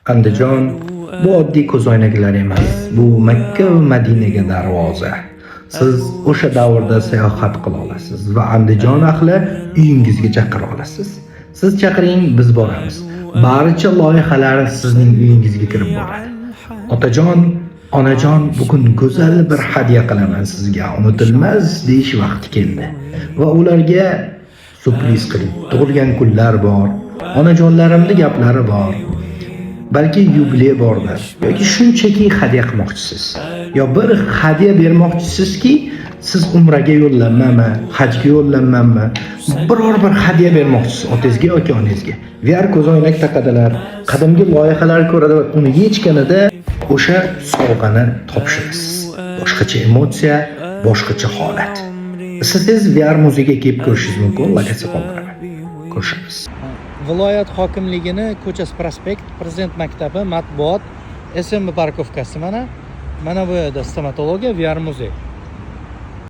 Andijon bu oddiy ko'zoynaklar emas, bu Makka va Madinaga darvoza. Siz o'sha davrda sayohat qila olasiz va Andijon ahli uyingizga chaqira olasiz. Siz chaqiring, biz boramiz. Barcha loyihalar sizning uyingizga kirib boradi. Otajon, onajon, bugun go'zal bir hadya qilaman sizga. Unutilmas deyish vaqti keldi. Va ularga surpriz qiling. Tug'ilgan kunlar bor, onajonlarimning gaplari bor. Balki yubiley bordir yoki shunchaki hadya qilmoqchisiz. Yo bir hadya bermoqchisizki, siz umraga yo'llanmami, hajga yo'llanmami, biror bir hadya bermoqchisiz otangizga yoki onangizga. VR ko'zoynak taqadilar, qadimgi loyihalar ko'radi va uni yechganida o'sha sovg'ani topshirasiz. Boshqacha emotsiya, boshqacha holat. Siz VR muzeyiga kelib ko'rishingiz mumkin, lokatsiya qoldiraman. Ko'rishamiz. Viloyat hokimligini ko'chasi prospekt, Prezident maktabi, matbuot, SMB parkovkasi mana bu yerda stomatologiya, VR muzey.